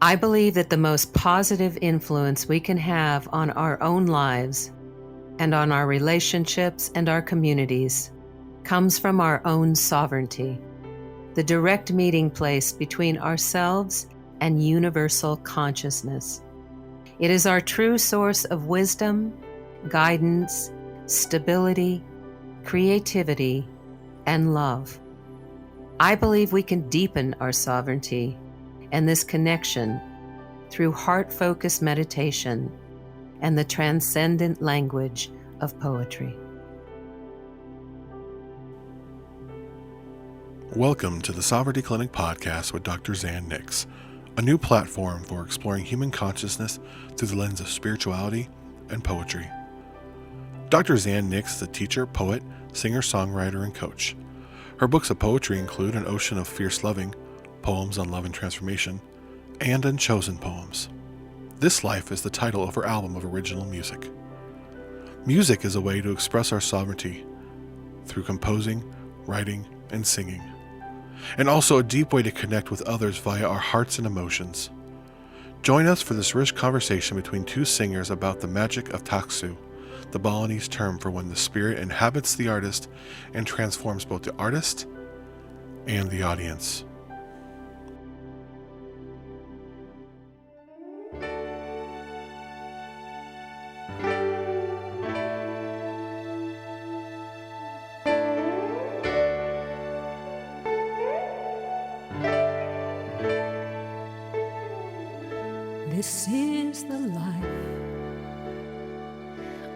I believe that the most positive influence we can have on our own lives and on our relationships and our communities comes from our own sovereignty, the direct meeting place between ourselves and universal consciousness. It is our true source of wisdom, guidance, stability, creativity, and love. I believe we can deepen our sovereignty and this connection through heart-focused meditation and the transcendent language of poetry. Welcome to the Sovereignty Clinic podcast with Dr. Zan Nix, a new platform for exploring human consciousness through the lens of spirituality and poetry. Dr. Zan Nix is a teacher, poet, singer-songwriter, and coach. Her books of poetry include An Ocean of Fierce Loving, Poems on Love and Transformation, and Unchosen Poems. This Life is the title of her album of original music. Music is a way to express our sovereignty through composing, writing, and singing, and also a deep way to connect with others via our hearts and emotions. Join us for this rich conversation between two singers about the magic of Taksu, the Balinese term for when the spirit inhabits the artist and transforms both the artist and the audience. This is the life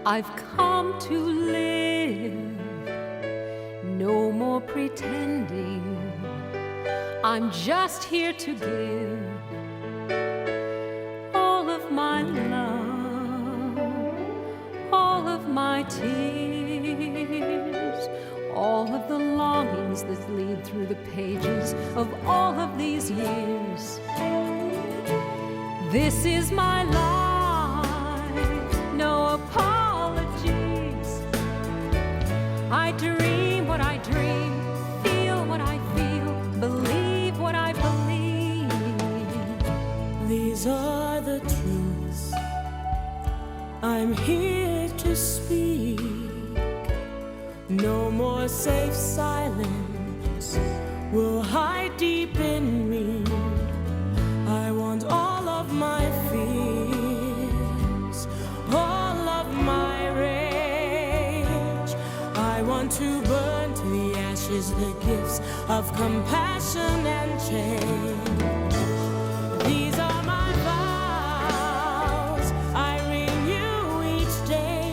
I've come to live. No more pretending. I'm just here to give all of my love, all of my tears, all of the longings that lead through the pages of all of these years. This is my life, no apologies. I dream what I dream, feel what I feel, believe what I believe. These are the truths I'm here to speak. No more safe silence will hide deep in me. I want all of my fears, all of my rage. I want to burn to the ashes the gifts of compassion and change. These are my vows, I renew each day,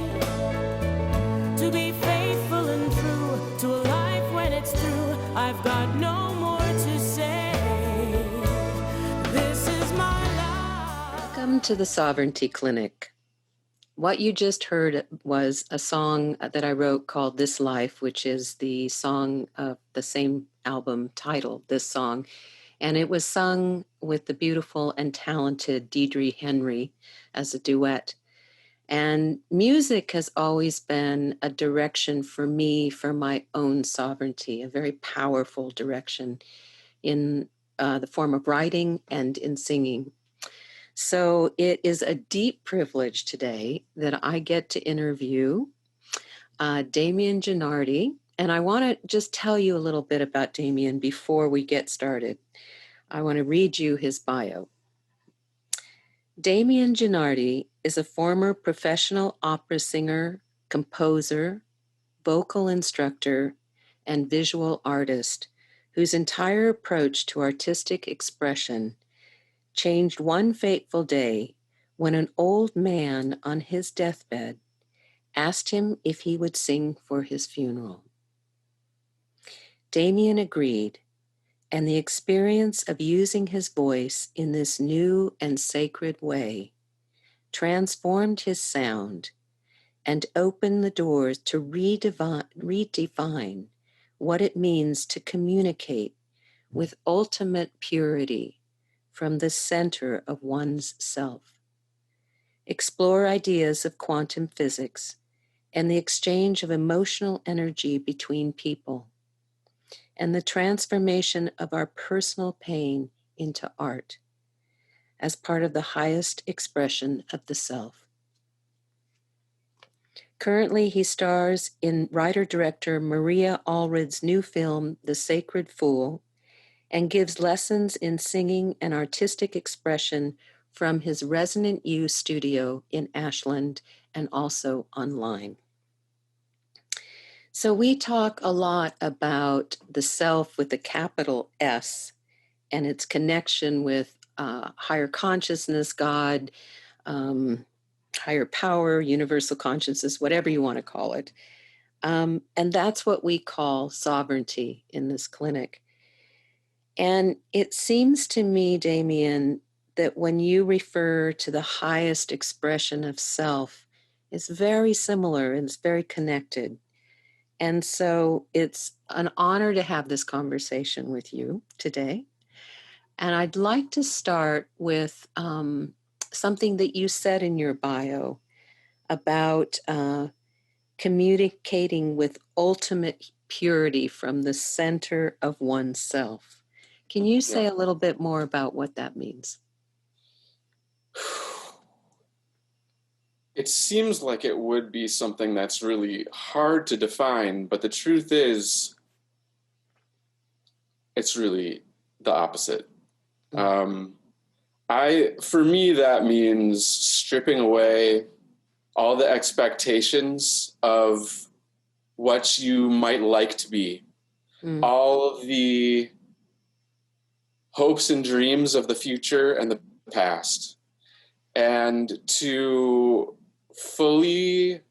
to be faithful and true to a life when it's through. I've got no more to say. Welcome to the Sovereignty Clinic. What you just heard was a song that I wrote called This Life, which is the song of the same album title, This Song. And it was sung with the beautiful and talented Deidre Henry as a duet. And music has always been a direction for me for my own sovereignty, a very powerful direction in the form of writing and in singing. So it is a deep privilege today that I get to interview Damien Genardi. And I want to just tell you a little bit about Damien before we get started. I want to read you his bio. Damien Genardi is a former professional opera singer, composer, vocal instructor, and visual artist whose entire approach to artistic expression changed one fateful day when an old man on his deathbed asked him if he would sing for his funeral. Damien agreed, and the experience of using his voice in this new and sacred way transformed his sound and opened the doors to redefine what it means to communicate with ultimate purity from the center of one's self. Explore ideas of quantum physics and the exchange of emotional energy between people, and the transformation of our personal pain into art, as part of the highest expression of the self. Currently, he stars in writer-director Maria Allred's new film, The Sacred Fool, and gives lessons in singing and artistic expression from his Resonant U studio in Ashland and also online. So we talk a lot about the self with a capital S and its connection with higher consciousness, God, higher power, universal consciousness, whatever you want to call it. And that's what we call sovereignty in this clinic. And it seems to me, Damien, that when you refer to the highest expression of self, it's very similar and it's very connected. And so it's an honor to have this conversation with you today. And I'd like to start with something that you said in your bio about communicating with ultimate purity from the center of oneself. Can you say a little bit more about what that means? It seems like it would be something that's really hard to define, but the truth is, it's really the opposite. For me, that means stripping away all the expectations of what you might like to be, all of the hopes and dreams of the future and the past, and to fully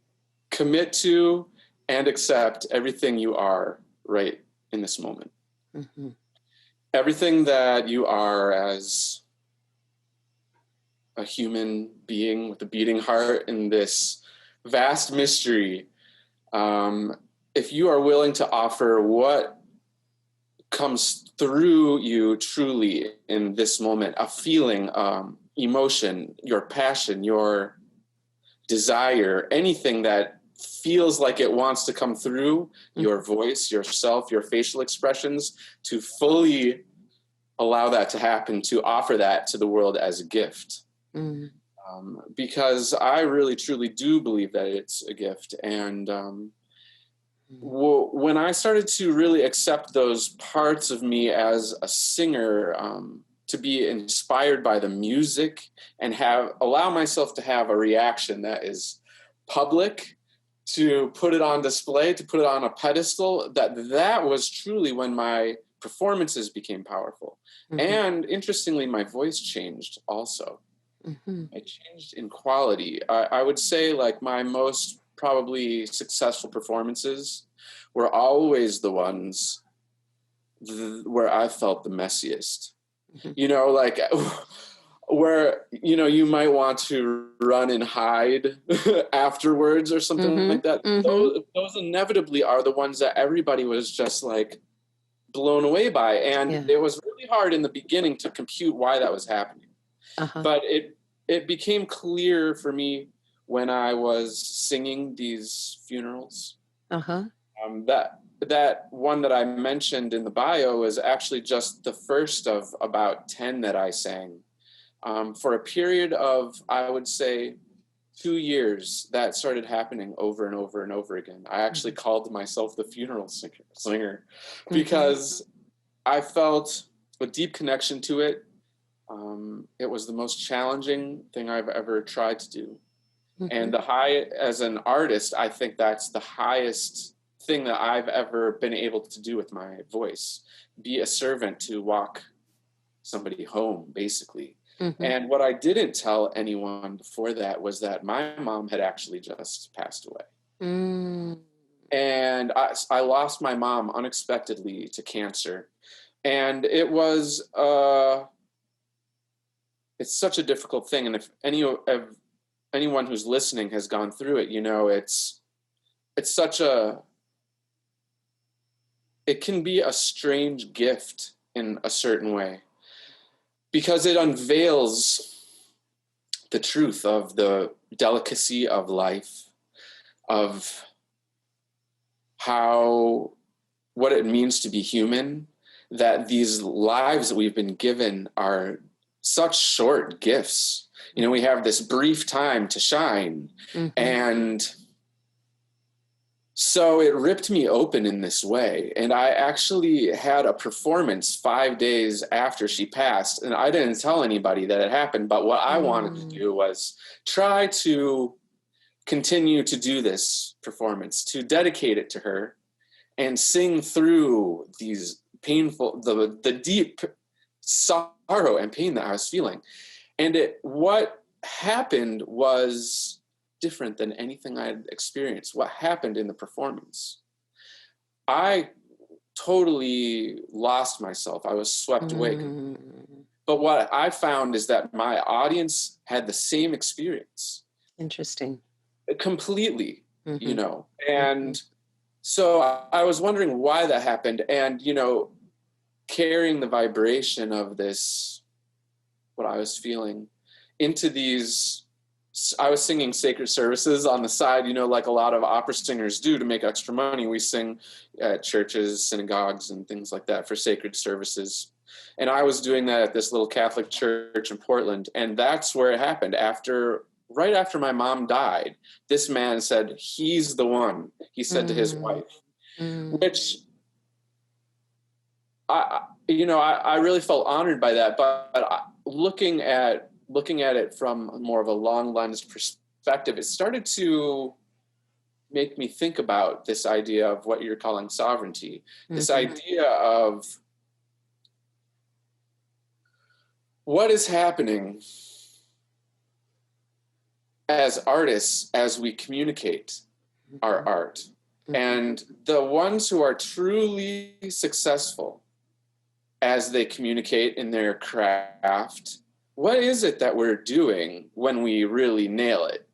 commit to and accept everything you are right in this moment. Mm-hmm. Everything that you are as a human being with a beating heart in this vast mystery. If you are willing to offer what comes through you truly in this moment, a feeling, emotion, your passion, your desire, anything that feels like it wants to come through your voice, yourself, your facial expressions, to fully allow that to happen, to offer that to the world as a gift. Because I really, truly do believe that it's a gift. And when I started to really accept those parts of me as a singer, to be inspired by the music and allow myself to have a reaction that is public, to put it on display, to put it on a pedestal, that was truly when my performances became powerful. And interestingly, my voice changed also. It changed in quality. I would say like my most probably successful performances were always the ones where I felt the messiest. You know, like where, you know, you might want to run and hide afterwards or something like that. Those inevitably are the ones that everybody was just like blown away by. And it was really hard in the beginning to compute why that was happening. But it became clear for me when I was singing these funerals. That one that I mentioned in the bio was actually just the first of about 10 that I sang. For a period of, I would say, 2 years, that started happening over and over and over again. I actually called myself the funeral singer because I felt a deep connection to it. It was the most challenging thing I've ever tried to do. And as an artist, I think that's the highest thing that I've ever been able to do with my voice. Be a servant to walk somebody home, basically. And what I didn't tell anyone before that was that my mom had actually just passed away. And I lost my mom unexpectedly to cancer. And it was, it's such a difficult thing. And if anyone who's listening has gone through it, you know, it's such it can be a strange gift in a certain way, because it unveils the truth of the delicacy of life, of what it means to be human, that these lives that we've been given are such short gifts. You know, we have this brief time to shine. And so it ripped me open in this way. And I actually had a performance 5 days after she passed. And I didn't tell anybody that it happened. But what I wanted to do was try to continue to do this performance, to dedicate it to her and sing through these painful, the deep sorrow and pain that I was feeling. And what happened was different than anything I had experienced. What happened in the performance? I totally lost myself. I was swept away. But what I found is that my audience had the same experience. Interesting. Completely, you know. And so I was wondering why that happened. And, you know, carrying the vibration of this, what I was feeling, into these, I was singing sacred services on the side, you know, like a lot of opera singers do to make extra money. We sing at churches, synagogues, and things like that for sacred services. And I was doing that at this little Catholic church in Portland. And that's where it happened. Right after my mom died, this man said, he's the one, he said to his wife, which I really felt honored by that. But looking at it from more of a long lens perspective, it started to make me think about this idea of what you're calling sovereignty, this idea of what is happening as artists as we communicate our art. And the ones who are truly successful as they communicate in their craft, what is it that we're doing when we really nail it,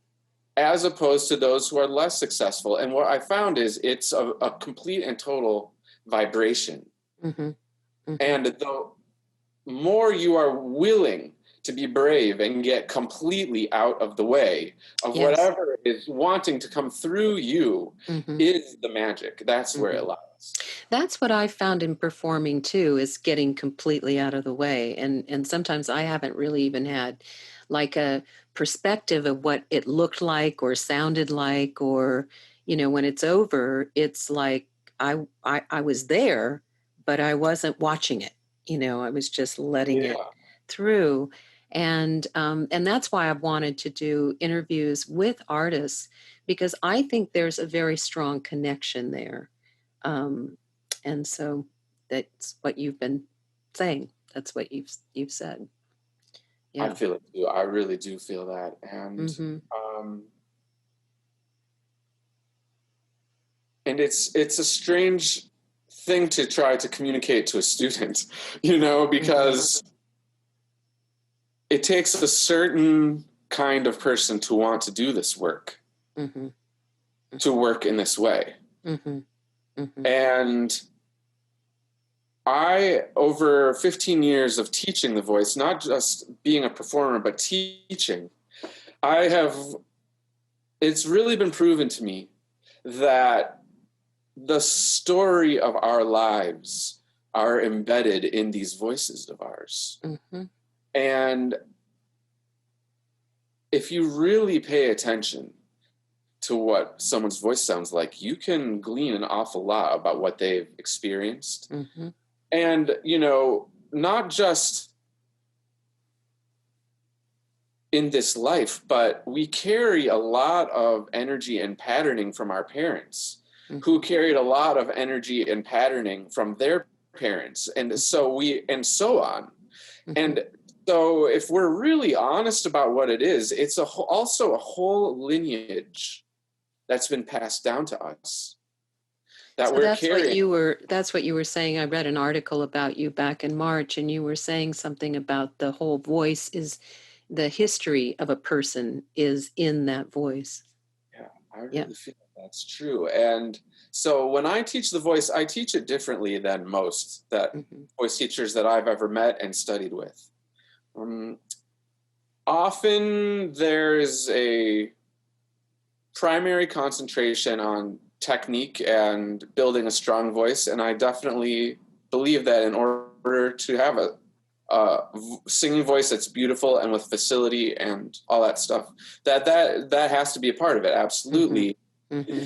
as opposed to those who are less successful? And what I found is it's a complete and total vibration. And the more you are willing to be brave and get completely out of the way of whatever is wanting to come through you is the magic. That's where it lies. That's what I found in performing too, is getting completely out of the way. And sometimes I haven't really even had like a perspective of what it looked like or sounded like, or, you know, when it's over, it's like I was there, but I wasn't watching it. You know, I was just letting it through. And that's why I've wanted to do interviews with artists, because I think there's a very strong connection there. And so that's what you've been saying. That's what you've said. I feel it too. I really do feel that. And and it's a strange thing to try to communicate to a student, you know, because it takes a certain kind of person to want to do this work, to work in this way. And I, over 15 years of teaching the voice, not just being a performer, but teaching, it's really been proven to me that the story of our lives are embedded in these voices of ours. And if you really pay attention to what someone's voice sounds like, you can glean an awful lot about what they've experienced. And, you know, not just in this life, but we carry a lot of energy and patterning from our parents, who carried a lot of energy and patterning from their parents. And so on. And so if we're really honest about what it is, it's also a whole lineage that's been passed down to us. That's what you were saying. I read an article about you back in March, and you were saying something about the whole voice is the history of a person is in that voice. Yeah, I really feel that's true. And so when I teach the voice, I teach it differently than most voice teachers that I've ever met and studied with. Often there's a primary concentration on technique and building a strong voice, and I definitely believe that in order to have a singing voice that's beautiful and with facility and all that stuff. That has to be a part of it, absolutely. Mm-hmm. Mm-hmm.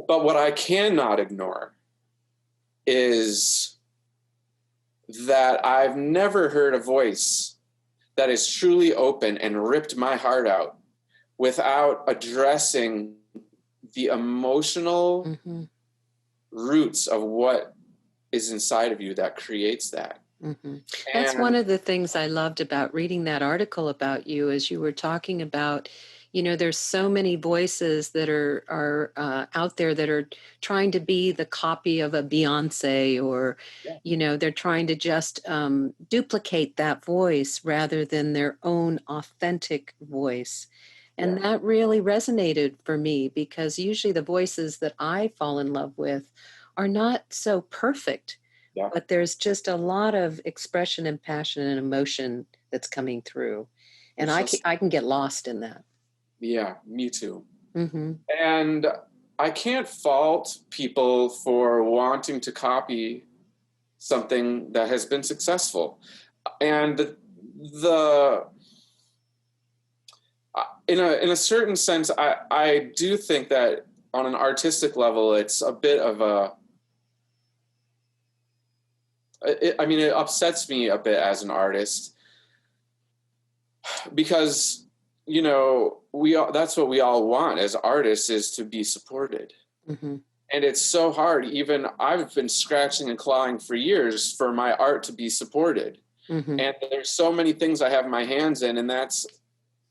But what I cannot ignore is that I've never heard a voice that is truly open and ripped my heart out without addressing the emotional Mm-hmm. roots of what is inside of you that creates that. Mm-hmm. That's one of the things I loved about reading that article about you, as you were talking about, there's so many voices that are out there that are trying to be the copy of a Beyonce, or, they're trying to just duplicate that voice rather than their own authentic voice. And that really resonated for me, because usually the voices that I fall in love with are not so perfect. Yeah. But there's just a lot of expression and passion and emotion that's coming through. And I can get lost in that. Yeah, me too. Mm-hmm. And I can't fault people for wanting to copy something that has been successful. And in a certain sense, I do think that on an artistic level, it's a bit of it upsets me a bit as an artist, because, that's what we all want as artists, is to be supported. Mm-hmm. And it's so hard. Even I've been scratching and clawing for years for my art to be supported. Mm-hmm. And there's so many things I have my hands in, and that's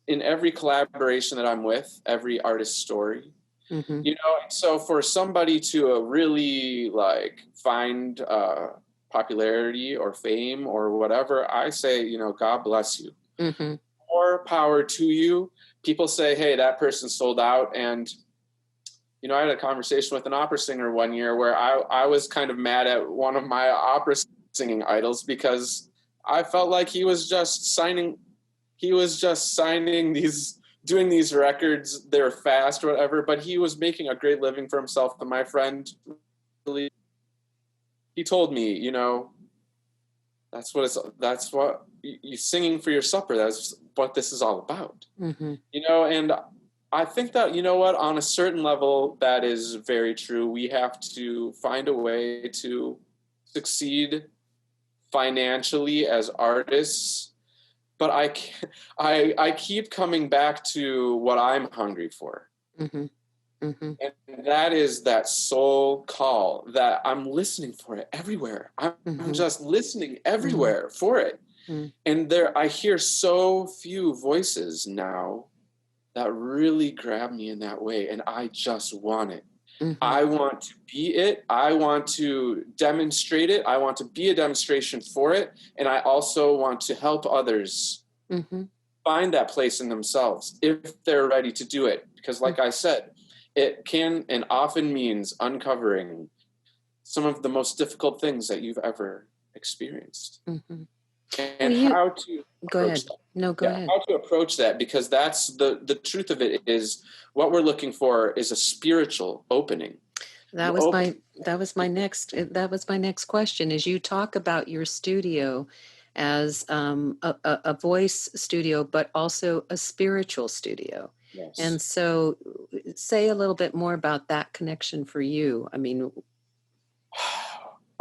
in every collaboration that I'm with, every artist story. Mm-hmm. So for somebody to really find popularity or fame or whatever, I say, God bless you. Mm-hmm. More power to you. People say, hey, that person sold out. And, I had a conversation with an opera singer one year where I was kind of mad at one of my opera singing idols, because I felt like he was just signing doing these records. They're fast or whatever, but he was making a great living for himself. And my friend, he told me, that's what you singing for your supper. That's what this is all about. Mm-hmm. And I think that, on a certain level, that is very true. We have to find a way to succeed financially as artists. But I keep coming back to what I'm hungry for. Mm-hmm. Mm-hmm. And that is that soul call that I'm listening for it everywhere. I'm just listening everywhere for it. Mm-hmm. And I hear so few voices now that really grab me in that way. And I just want it. Mm-hmm. I want to be it. I want to demonstrate it. I want to be a demonstration for it. And I also want to help others find that place in themselves if they're ready to do it. Because like I said, it can and often means uncovering some of the most difficult things that you've ever experienced. Mm-hmm. And how to go ahead. That. No, go ahead. How to approach that, because that's the truth of it, is what we're looking for is a spiritual opening. That was my next question. As you talk about your studio as a voice studio, but also a spiritual studio. Yes. And so say a little bit more about that connection for you. I mean,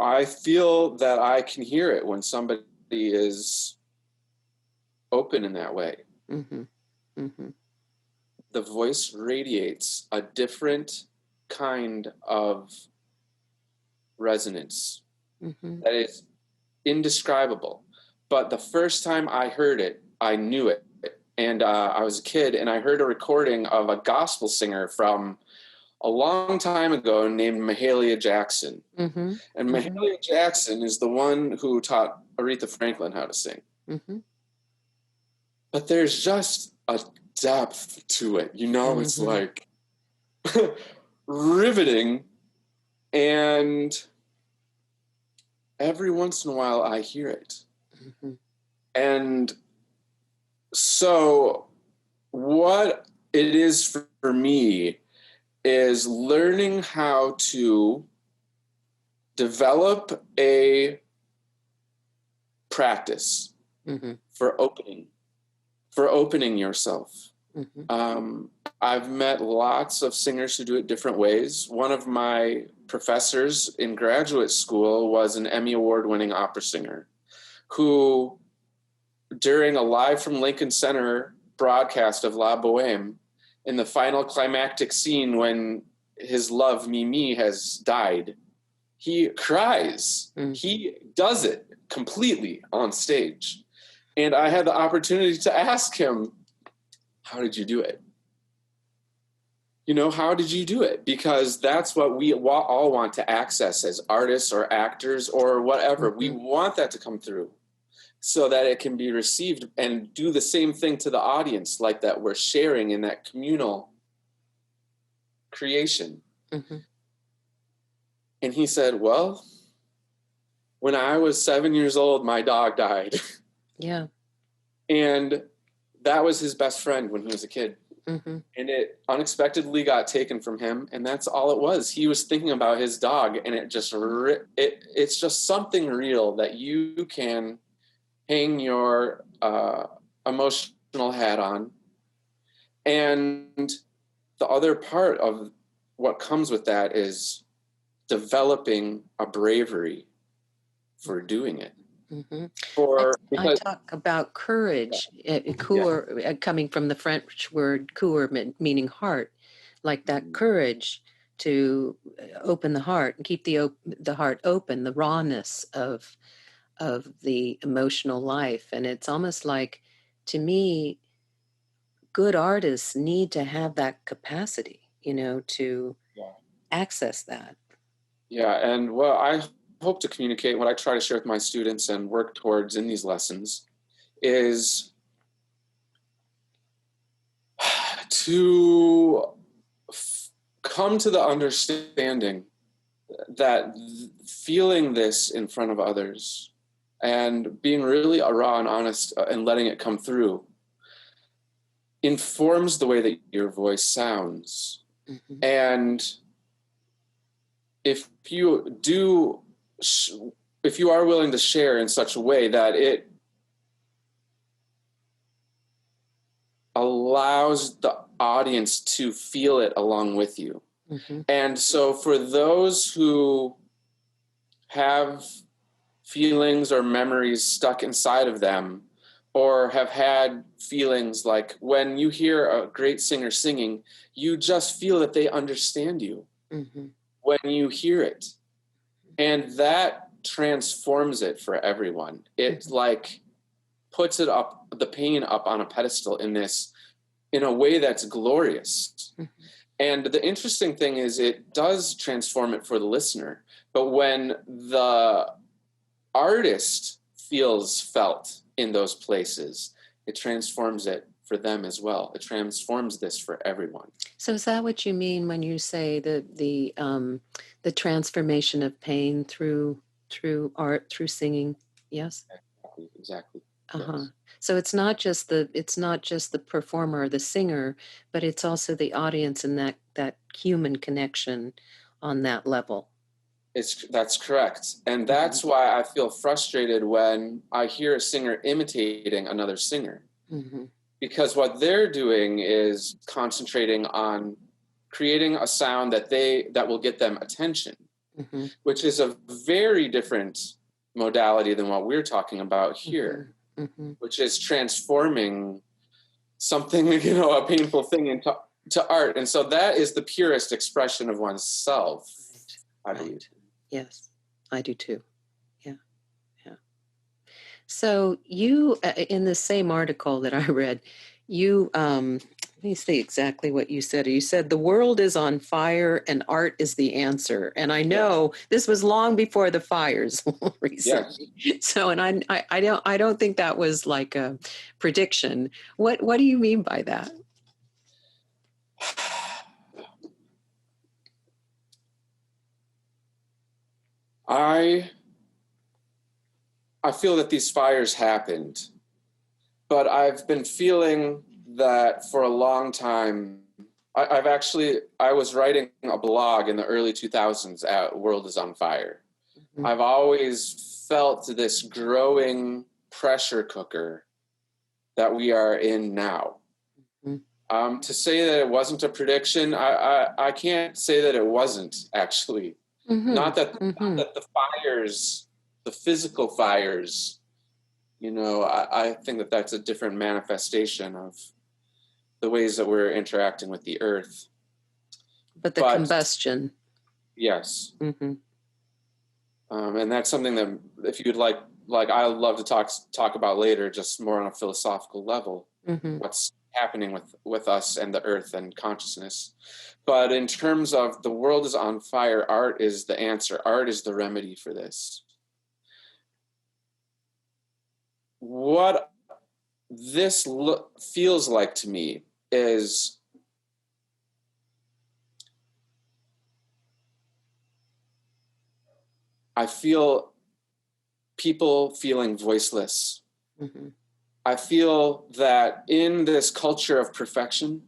I feel that I can hear it when somebody is open in that way. Mm-hmm. Mm-hmm. The voice radiates a different kind of resonance that is indescribable. But the first time I heard it, I knew it. And I was a kid, and I heard a recording of a gospel singer from a long time ago named Mahalia Jackson. Mm-hmm. And Mahalia Jackson is the one who taught Aretha Franklin how to sing. Mm-hmm. But there's just a depth to it. It's like riveting. And every once in a while I hear it. Mm-hmm. And so what it is for me is learning how to develop a practice for opening yourself. I've met lots of singers who do it different ways. One of my professors in graduate school was an Emmy Award-winning opera singer who, during a Live from Lincoln Center broadcast of La Boheme, in the final climactic scene when his love, Mimi, has died, he cries. He does it completely on stage. And I had the opportunity to ask him, how did you do it? You know, how did you do it? Because that's what we all want to access as artists or actors or whatever. We want that to come through so that it can be received and do the same thing to the audience, like that we're sharing in that communal creation. And he said, well, when I was 7 years old, my dog died. Yeah. And that was his best friend when he was a kid. And it unexpectedly got taken from him. And that's all it was. He was thinking about his dog, and it's just something real that you can hang your emotional hat on. And the other part of what comes with that is developing a bravery for doing it. I talk about courage, coming from the French word coeur, meaning heart, like that courage to open the heart and keep the heart open, the rawness of the emotional life. And it's almost like, to me, good artists need to have that capacity, to access that. Yeah, and I hope to communicate, what I try to share with my students and work towards in these lessons is to come to the understanding that feeling this in front of others and being really raw and honest and letting it come through informs the way that your voice sounds. And if you are willing to share in such a way that it allows the audience to feel it along with you. And so for those who have feelings or memories stuck inside of them, or have had feelings like when you hear a great singer singing, you just feel that they understand you when you hear it. And that transforms it for everyone. It like puts it up, the pain up on a pedestal in a way that's glorious. And the interesting thing is it does transform it for the listener. But when the artist feels felt in those places, it transforms it for them as well. It transforms this for everyone. So is that what you mean when you say the transformation of pain through art, through singing? Yes. Exactly. Yes. So it's not just the performer or the singer, but it's also the audience and that human connection on that level. That's correct. And that's why I feel frustrated when I hear a singer imitating another singer. Because what they're doing is concentrating on creating a sound that will get them attention, which is a very different modality than what we're talking about here, which is transforming something, a painful thing into art. And so that is the purest expression of oneself, I believe. Yes, I do too. Yeah. So you, in the same article that I read, you, let me see exactly what you said. You said the world is on fire and art is the answer. And I know this was long before the fires recently. Yes. So, and I don't think that was like a prediction. What do you mean by that? I feel that these fires happened, but I've been feeling that for a long time. I was writing a blog in the early 2000s at World is on Fire. I've always felt this growing pressure cooker that we are in now. To say that it wasn't a prediction, I can't say that it wasn't, actually. Not that the fires, the physical fires, I think that that's a different manifestation of the ways that we're interacting with the earth. But the combustion. Yes. And that's something that, if you'd like I would love to talk about later, just more on a philosophical level, what's happening with us and the earth and consciousness. But in terms of the world is on fire, art is the answer. Art is the remedy for this. What this feels like to me is I feel people feeling voiceless. I feel that in this culture of perfection,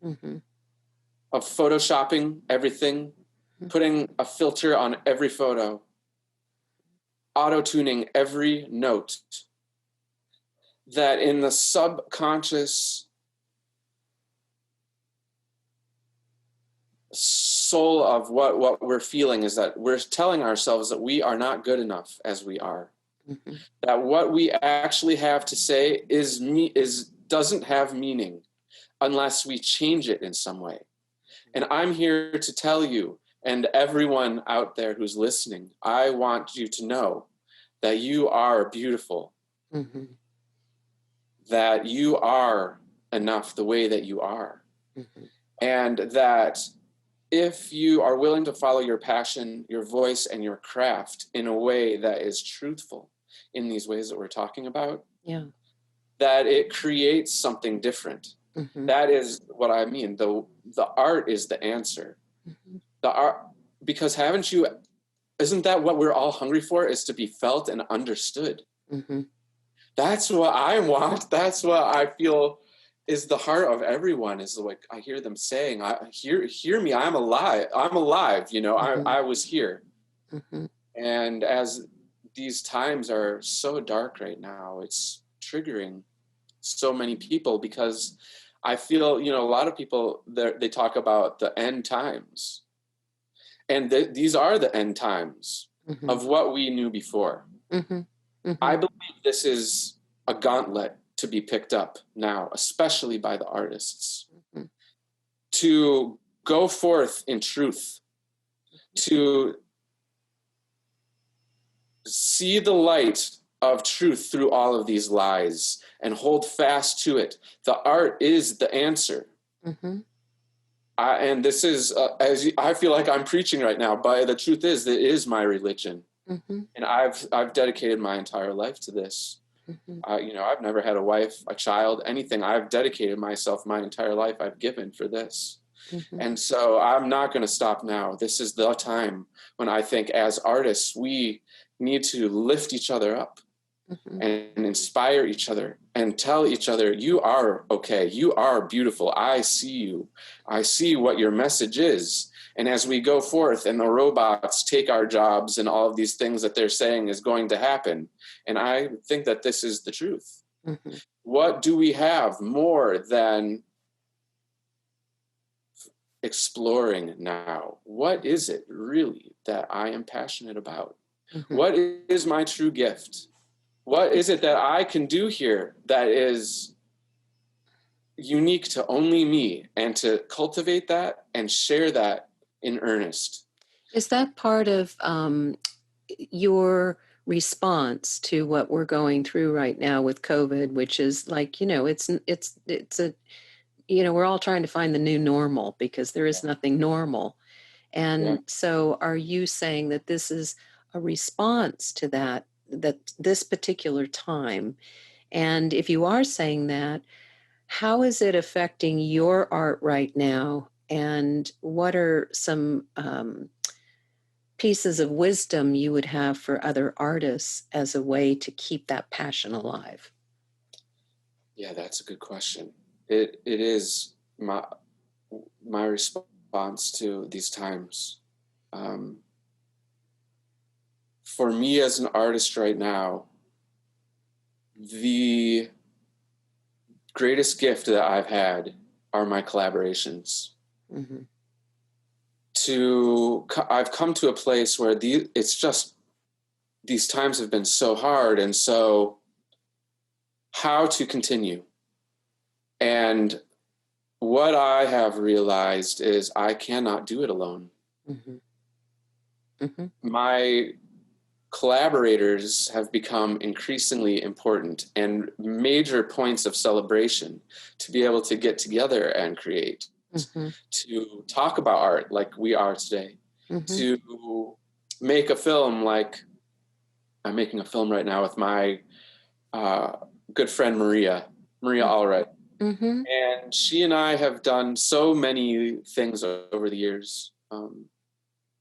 of photoshopping everything, putting a filter on every photo, auto-tuning every note, that in the subconscious soul of what we're feeling is that we're telling ourselves that we are not good enough as we are. That what we actually have to say doesn't have meaning unless we change it in some way. And I'm here to tell you, and everyone out there who's listening, I want you to know that you are beautiful. That you are enough the way that you are. And that if you are willing to follow your passion, your voice, and your craft in a way that is truthful in these ways that we're talking about, that it creates something different. That is what I mean. The art is the answer. The art, because isn't that what we're all hungry for, is to be felt and understood? That's what I want. That's what I feel is the heart of everyone, is like I hear them saying, hear me, I'm alive. I'm alive, I was here. And as these times are so dark right now, it's triggering so many people, because I feel, a lot of people, they talk about the end times. And these are the end times of what we knew before. I believe this is a gauntlet to be picked up now, especially by the artists, to go forth in truth, to see the light of truth through all of these lies and hold fast to it. The art is the answer. And this is, I feel like I'm preaching right now, but the truth is, it is my religion. And I've dedicated my entire life to this. I've never had a wife, a child, anything. I've dedicated myself, my entire life I've given for this. And so I'm not going to stop now. This is the time when I think as artists, we need to lift each other up and inspire each other and tell each other, you are okay. You are beautiful. I see you. I see what your message is. And as we go forth and the robots take our jobs and all of these things that they're saying is going to happen. And I think that this is the truth. What do we have more than exploring now? What is it really that I am passionate about? What is my true gift? What is it that I can do here that is unique to only me, and to cultivate that and share that in earnest? Is that part of your response to what we're going through right now with COVID, which is like, it's a, we're all trying to find the new normal because there is nothing normal. And so are you saying that this is a response to that this particular time? And if you are saying that, how is it affecting your art right now? And what are some pieces of wisdom you would have for other artists as a way to keep that passion alive? Yeah, that's a good question. It is my response to these times. For me as an artist right now, the greatest gift that I've had are my collaborations. Mm-hmm. I've come to a place where it's just, these times have been so hard, and so how to continue. And what I have realized is I cannot do it alone. Mm-hmm. Mm-hmm. My collaborators have become increasingly important and major points of celebration to be able to get together and create, Mm-hmm. to talk about art like we are today, Mm-hmm. to make a film like I'm making a film right now with my good friend Maria Allred. Mm-hmm. And she and I have done so many things over the years.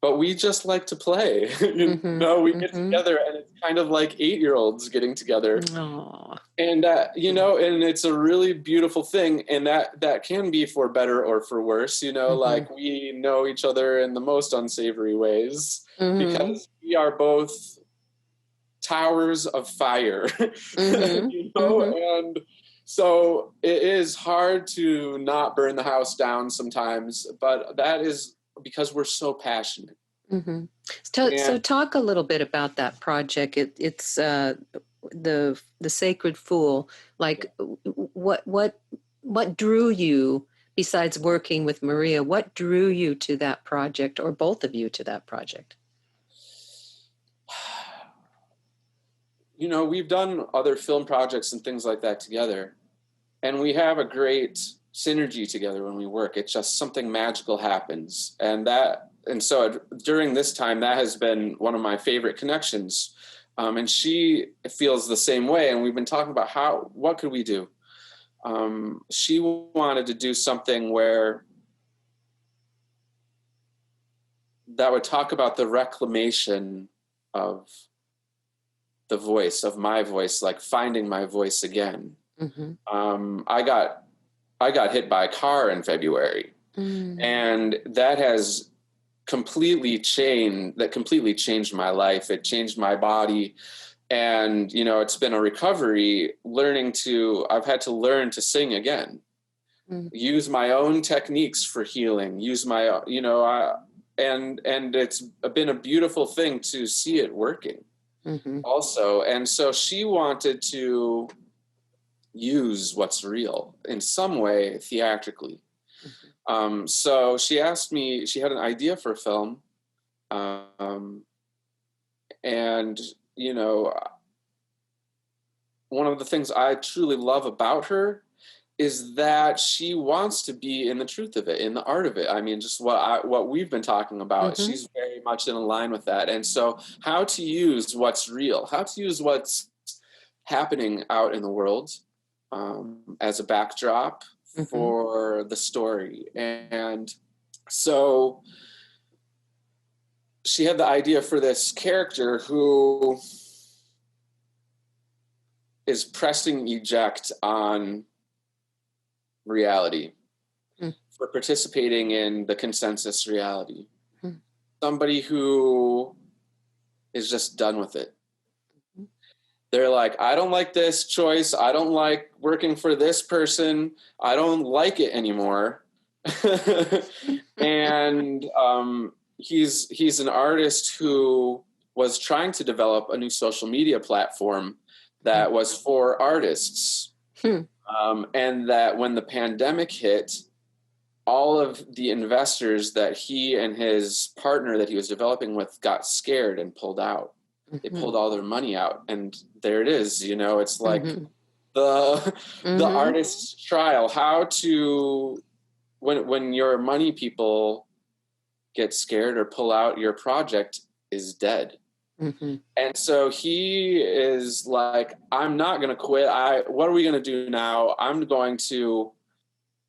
But we just like to play. Mm-hmm. We get together, and it's kind of like 8-year-olds getting together. Aww. And, and it's a really beautiful thing. And that can be for better or for worse, like we know each other in the most unsavory ways because we are both towers of fire, and so it is hard to not burn the house down sometimes, but that is because we're so passionate. Mm-hmm. So talk a little bit about that project. It's the Sacred Fool. Like, what drew you, besides working with Maria? What drew you to that project, or both of you to that project? We've done other film projects and things like that together, and we have a great synergy together when we work. It's just something magical happens. And so during this time, that has been one of my favorite connections. And she feels the same way. And we've been talking about what could we do? She wanted to do something where that would talk about the reclamation of the voice, of my voice, like finding my voice again. Mm-hmm. I got hit by a car in February, and that has completely changed my life. It changed my body, and it's been a recovery. I've had to learn to sing again, use my own techniques for healing, use my and it's been a beautiful thing to see it working. Also. And so she wanted to use what's real in some way theatrically. So she asked me, she had an idea for a film. And, one of the things I truly love about her is that she wants to be in the truth of it, in the art of it. I mean, just what we've been talking about, she's very much in line with that. And so how to use what's real, how to use what's happening out in the world as a backdrop for the story. And so she had the idea for this character who is pressing eject on reality for participating in the consensus reality. Somebody who is just done with it. They're like, I don't like this choice. I don't like working for this person. I don't like it anymore. And he's an artist who was trying to develop a new social media platform that was for artists. And that when the pandemic hit, all of the investors that he and his partner that he was developing with got scared and pulled out. They pulled all their money out, and there it is. It's like the artist's trial. How to, when your money people get scared or pull out, your project is dead. And so he is like, I'm not going to quit. What are we going to do now? I'm going to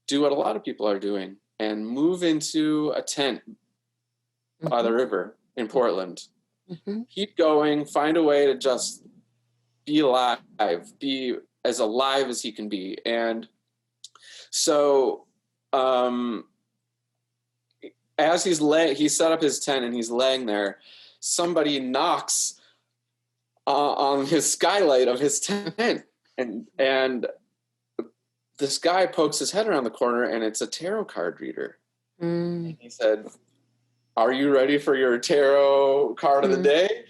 do what a lot of people are doing and move into a tent by the river in Portland. Keep going, find a way to just be alive, be as alive as he can be. And so as he set up his tent and he's laying there, somebody knocks on his skylight of his tent. And this guy pokes his head around the corner, and it's a tarot card reader. And he said, "Are you ready for your tarot card of the day?"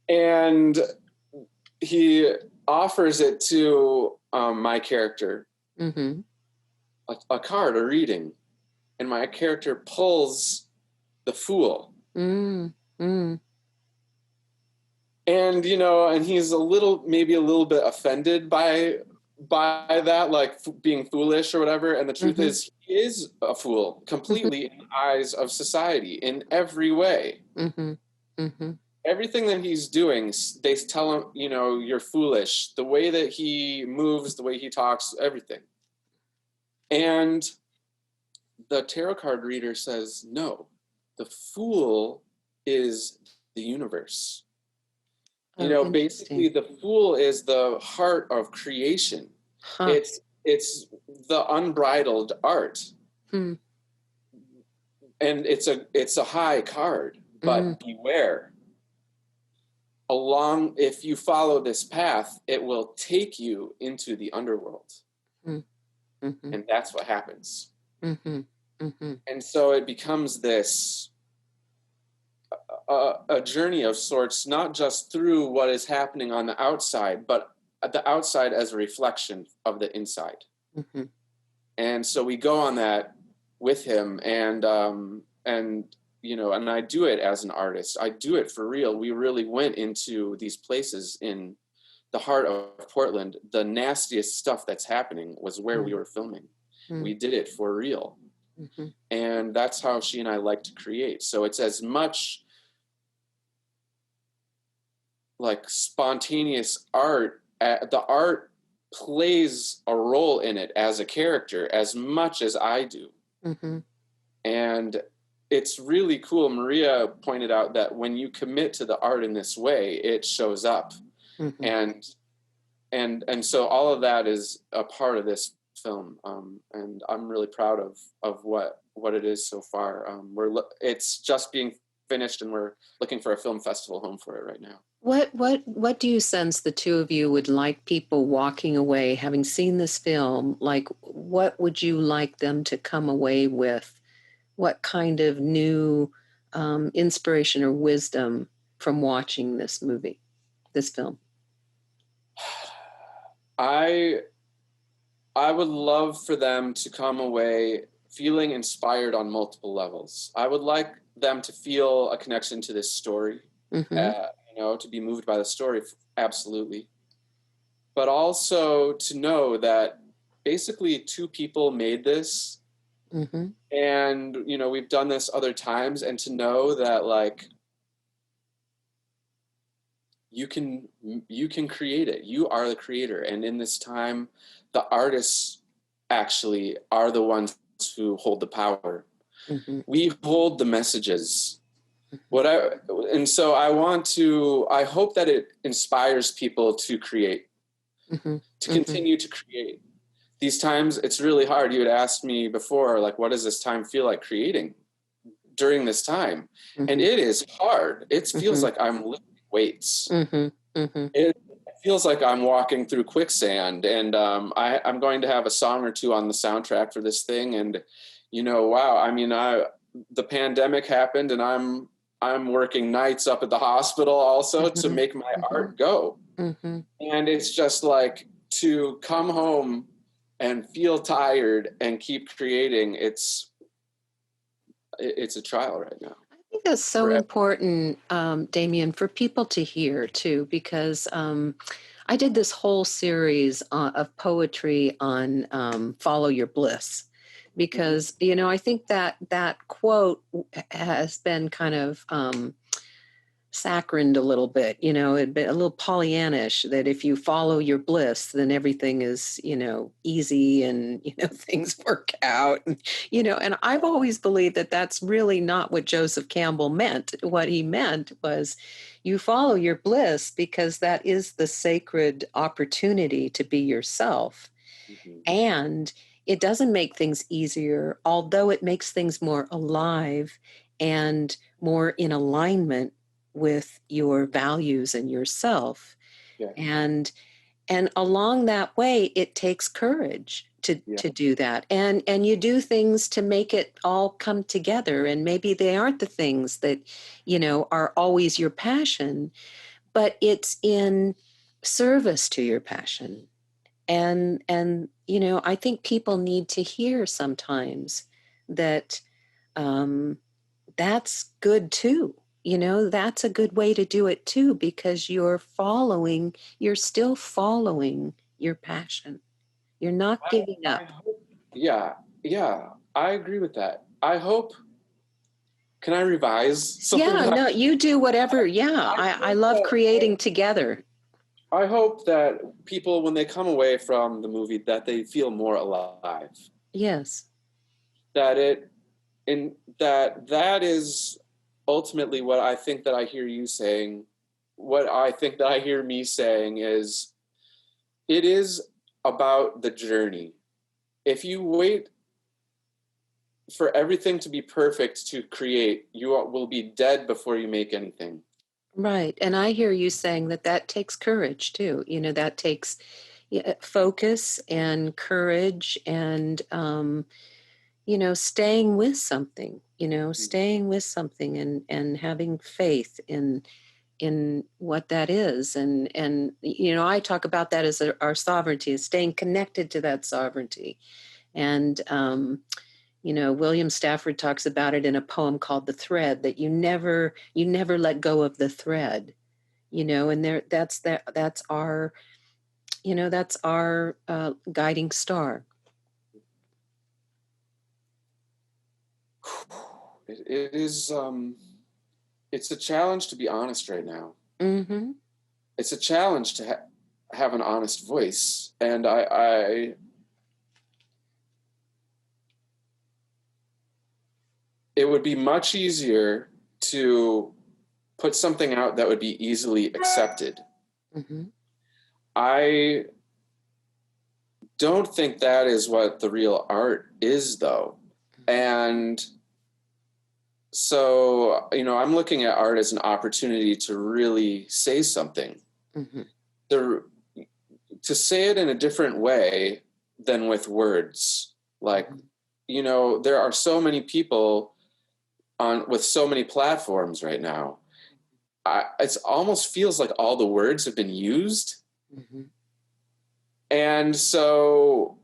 And he offers it to my character, a card, a reading, and my character pulls the Fool. And and he's maybe a little bit offended by that, like being foolish or whatever. And the truth is, he is a fool completely in the eyes of society in every way. Everything that he's doing, they tell him, you're foolish. The way that he moves, the way he talks, everything. And the tarot card reader says, no, the Fool is the universe. Basically the Fool is the heart of creation. It's the unbridled art. And it's a high card, but beware. If you follow this path, it will take you into the underworld. And that's what happens. And so it becomes this a journey of sorts, not just through what is happening on the outside, but the outside as a reflection of the inside. And so we go on that with him, and I do it as an artist. I do it for real. We really went into these places in the heart of Portland. The nastiest stuff that's happening was where we were filming. We did it for real. And that's how she and I like to create. So it's as much like spontaneous art. The art plays a role in it as a character as much as I do. And it's really cool. Maria pointed out that when you commit to the art in this way, it shows up. And so all of that is a part of this film. And I'm really proud of what it is so far. It's just being finished, and we're looking for a film festival home for it right now. What do you sense the two of you would like people walking away, having seen this film? Like, what would you like them to come away with? What kind of new inspiration or wisdom from watching this film? I would love for them to come away feeling inspired on multiple levels. I would like them to feel a connection to this story, to be moved by the story, absolutely. But also to know that basically two people made this, and we've done this other times, and to know that like you can create it. You are the creator, and in this time, the artists actually are the ones who hold the power. We hold the messages. I hope that it inspires people to create, to continue to create. These times, it's really hard. You had asked me before, like, what does this time feel like creating during this time? And it is hard. It feels like I'm lifting weights. It feels like I'm walking through quicksand, and I'm going to have a song or two on the soundtrack for this thing. And, wow, I mean, the pandemic happened, and I'm working nights up at the hospital also to make my art go. And it's just like to come home and feel tired and keep creating. It's a trial right now. I think that's so important, Damien, for people to hear too, because I did this whole series of poetry on Follow Your Bliss. Because, I think that quote has been kind of saccharined a little bit, it'd been a little Pollyannish, that if you follow your bliss, then everything is, easy and, things work out. And I've always believed that that's really not what Joseph Campbell meant. What he meant was you follow your bliss because that is the sacred opportunity to be yourself. And it doesn't make things easier, although it makes things more alive and more in alignment with your values and yourself. And along that way, it takes courage to do that. And you do things to make it all come together. And maybe they aren't the things that, are always your passion, but it's in service to your passion. And I think people need to hear sometimes that that's good too. That's a good way to do it too, because you're still following your passion. You're not giving up. Yeah, I agree with that. I hope, can I revise something? Yeah, no, you do whatever. Yeah, I love creating together. I hope that people, when they come away from the movie, that they feel more alive. Yes. That is ultimately what I think that I hear you saying. What I think that I hear me saying is, it is about the journey. If you wait for everything to be perfect to create, you will be dead before you make anything. Right. And I hear you saying that takes courage too. That takes focus and courage and, staying with something, and having faith in what that is. And I talk about that as our sovereignty, is staying connected to that sovereignty. And, William Stafford talks about it in a poem called The Thread, that you never let go of the thread, and that's our guiding star. It is, it's a challenge to be honest right now. Mm-hmm. It's a challenge to have an honest voice. And it would be much easier to put something out that would be easily accepted. Mm-hmm. I don't think that is what the real art is, though. And so, I'm looking at art as an opportunity to really say something. Mm-hmm. To say it in a different way than with words. Like, there are so many people with so many platforms right now. It almost feels like all the words have been used. Mm-hmm. And so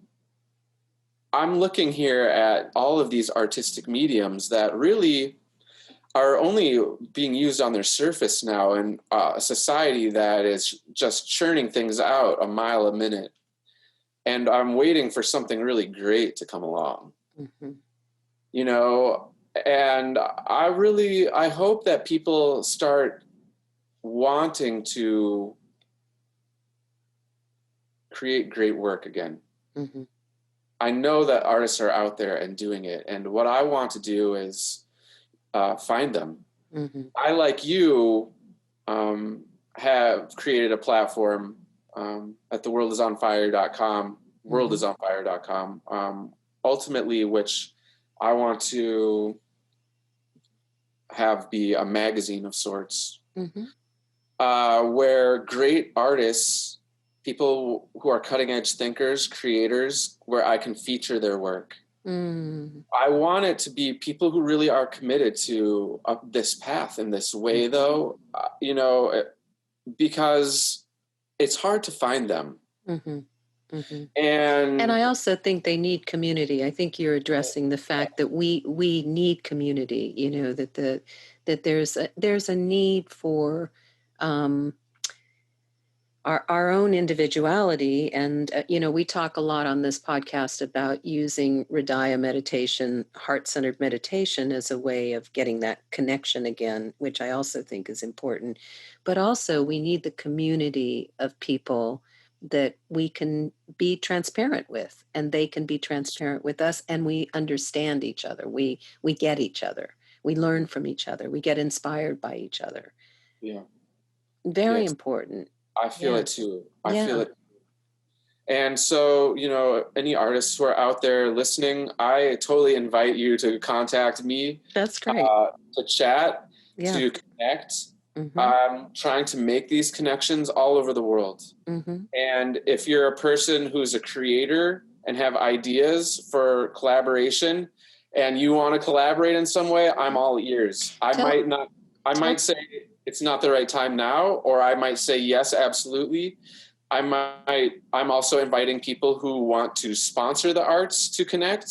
I'm looking here at all of these artistic mediums that really are only being used on their surface now in a society that is just churning things out a mile a minute. And I'm waiting for something really great to come along. Mm-hmm. And I hope that people start wanting to create great work again. Mm-hmm. I know that artists are out there and doing it. And what I want to do is find them. Mm-hmm. I, like you, have created a platform at theworldisonfire.com, Mm-hmm. worldisonfire.com, ultimately, which I want to have be a magazine of sorts, mm-hmm. Where great artists, people who are cutting edge thinkers, creators, where I can feature their work. Mm-hmm. I want it to be people who really are committed to this path in this way, though, because it's hard to find them. Mm-hmm. Mm-hmm. And I also think they need community. I think you're addressing the fact that we need community. That there's a need for our own individuality. And, we talk a lot on this podcast about using Hridaya meditation, heart-centered meditation, as a way of getting that connection again, which I also think is important. But also we need the community of people that we can be transparent with, and they can be transparent with us, and we understand each other. We get each other. We learn from each other. We get inspired by each other. Yeah. Very important. I feel it too. I feel it. And so, any artists who are out there listening, I totally invite you to contact me. That's great. To chat, to connect. I'm trying to make these connections all over the world. And if you're a person who's a creator and have ideas for collaboration and you want to collaborate in some way, I'm all ears. I might say it's not the right time now, or I might say yes, absolutely. I'm also inviting people who want to sponsor the arts to connect,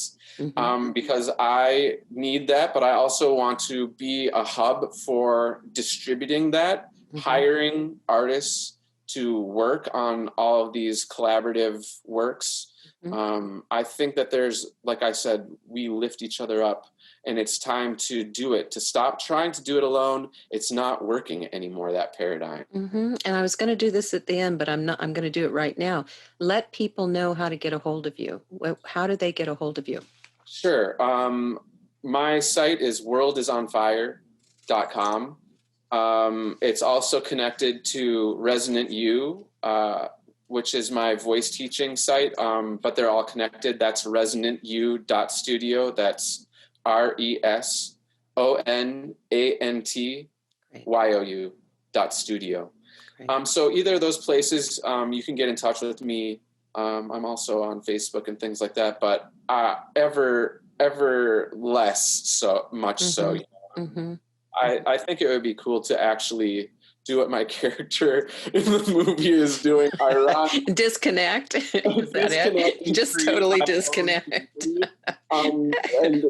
because I need that, but I also want to be a hub for distributing that, hiring artists to work on all of these collaborative works. I think that there's, like I said, we lift each other up, and it's time to do it, to stop trying to do it alone. It's not working anymore, that paradigm. And I was going to do this at the end, but I'm going to do it right now. Let people know how to get a hold of you. How do they get a hold of you? Sure. My site is worldisonfire.com. It's also connected to Resonant U, which is my voice teaching site, but they're all connected. That's resonantu.studio. That's RESONANTYOU.studio. So either of those places, you can get in touch with me. I'm also on Facebook and things like that, but ever less so much. So, you know, I think it would be cool to actually do what my character in the movie is doing. Ironic. Disconnect. Is that it? Just totally disconnect. And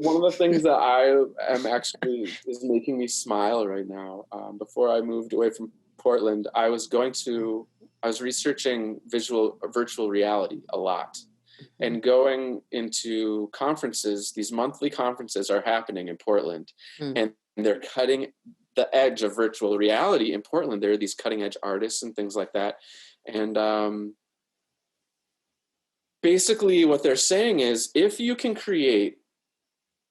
one of the things that I am actually is making me smile right now. Before I moved away from Portland, I was researching virtual reality a lot, and going into conferences. These monthly conferences are happening in Portland, and they're cutting the edge of virtual reality in Portland. There are these cutting edge artists and things like that. And basically what they're saying is, if you can create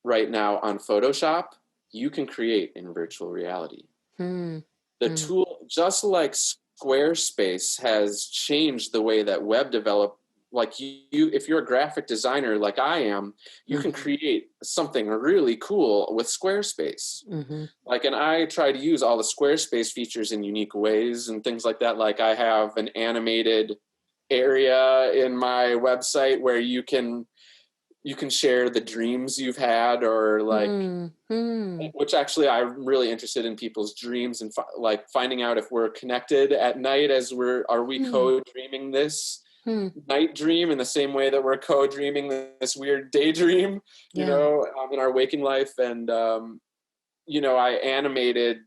right now on Photoshop, you can create in virtual reality. The tool, just like Squarespace has changed the way that web develop. Like you, if you're a graphic designer like I am, you can create something really cool with Squarespace. Like, and I try to use all the Squarespace features in unique ways and things like that. Like I have an animated area in my website where you can share the dreams you've had, or like, which actually I'm really interested in people's dreams and like finding out if we're connected at night are we co-dreaming this night dream in the same way that we're co-dreaming this weird daydream, you know, in our waking life. And, you know, I animated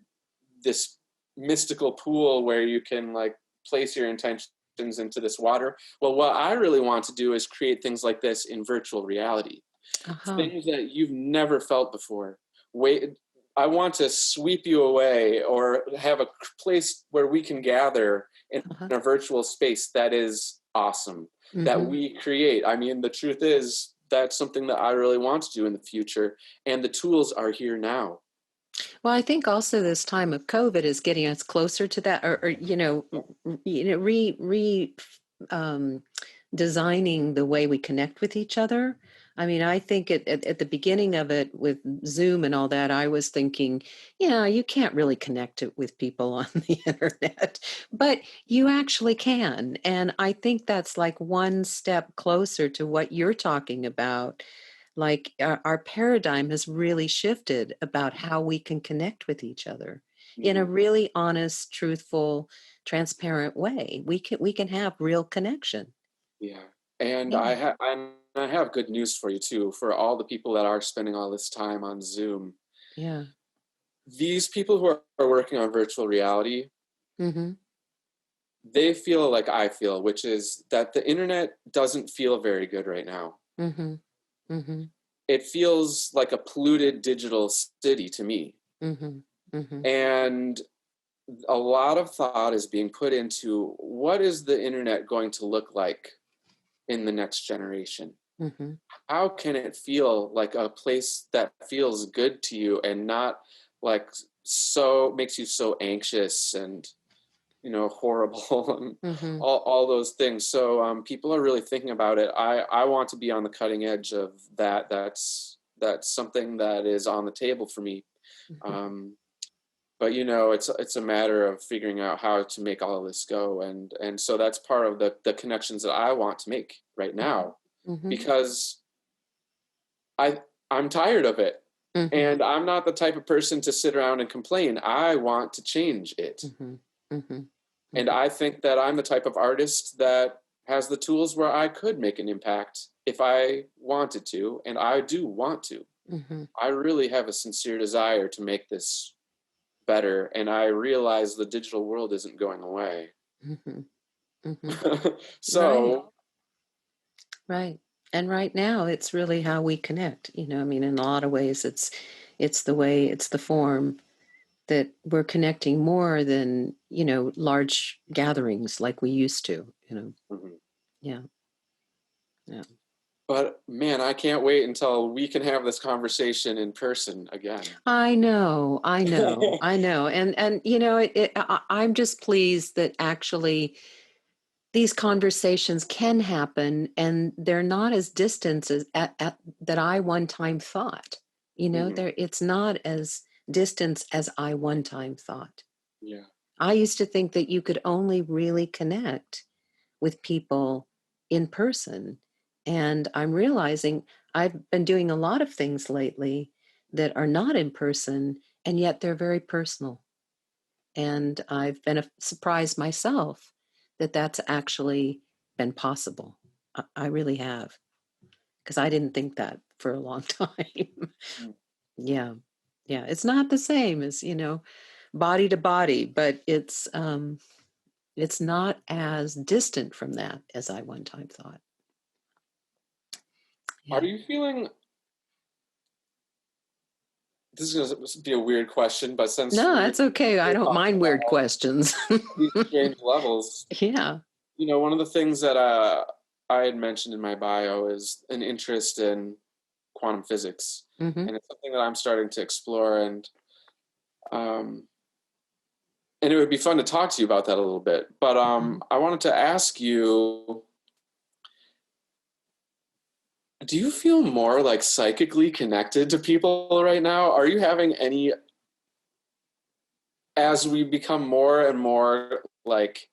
this mystical pool where you can like place your intentions into this water. Well, what I really want to do is create things like this in virtual reality, things that you've never felt before. I want to sweep you away, or have a place where we can gather in a virtual space that is awesome, that we create. I mean, the truth is that's something that I really want to do in the future, and the tools are here now. Well, I think also this time of COVID is getting us closer to that, or designing the way we connect with each other. I mean, I think at the beginning of it with Zoom and all that, I was thinking, you can't really connect it with people on the internet, but you actually can. And I think that's like one step closer to what you're talking about. Like our paradigm has really shifted about how we can connect with each other in a really honest, truthful, transparent way. We can have real connection. Yeah. And I have good news for you too, for all the people that are spending all this time on Zoom. Yeah. These people who are working on virtual reality, they feel like I feel, which is that the internet doesn't feel very good right now. It feels like a polluted digital city to me. And a lot of thought is being put into, what is the internet going to look like in the next generation? How can it feel like a place that feels good to you and not like so makes you so anxious and, you know, horrible and all those things. So people are really thinking about it. I want to be on the cutting edge of that. That's something that is on the table for me. but it's a matter of figuring out how to make all of this go, and so that's part of the connections that I want to make right now, Mm-hmm. because I'm tired of it. Mm-hmm. And I'm not the type of person to sit around and complain. I want to change it. Mm-hmm. Mm-hmm. And I think that I'm the type of artist that has the tools where I could make an impact if I wanted to, and I do want to. Mm-hmm. I really have a sincere desire to make this better, and I realize the digital world isn't going away. Mm-hmm. Mm-hmm. So Right. And right now it's really how we connect. I mean, in a lot of ways it's the form that we're connecting more than, large gatherings like we used to, mhm. Yeah. Yeah. But man, I can't wait until we can have this conversation in person again. I know. And I'm just pleased that actually these conversations can happen, and they're not as distant as that I one time thought. Mhm. It's not as distant as I one time thought. Yeah. I used to think that you could only really connect with people in person, and I'm realizing I've been doing a lot of things lately that are not in person, and yet they're very personal. And I've been surprised myself that that's actually been possible. I really have, because I didn't think that for a long time. Mm. Yeah. Yeah. It's not the same as, body to body, but it's not as distant from that as I one time thought. Are Yeah. you feeling, this is going to be a weird question, but since No, we're that's okay. I don't talking mind weird questions. these strange levels, Yeah. one of the things that I had mentioned in my bio is an interest in quantum physics, Mm-hmm. and it's something that I'm starting to explore, and it would be fun to talk to you about that a little bit. But I wanted to ask you, do you feel more like psychically connected to people right now? Are you having any, as we become more and more like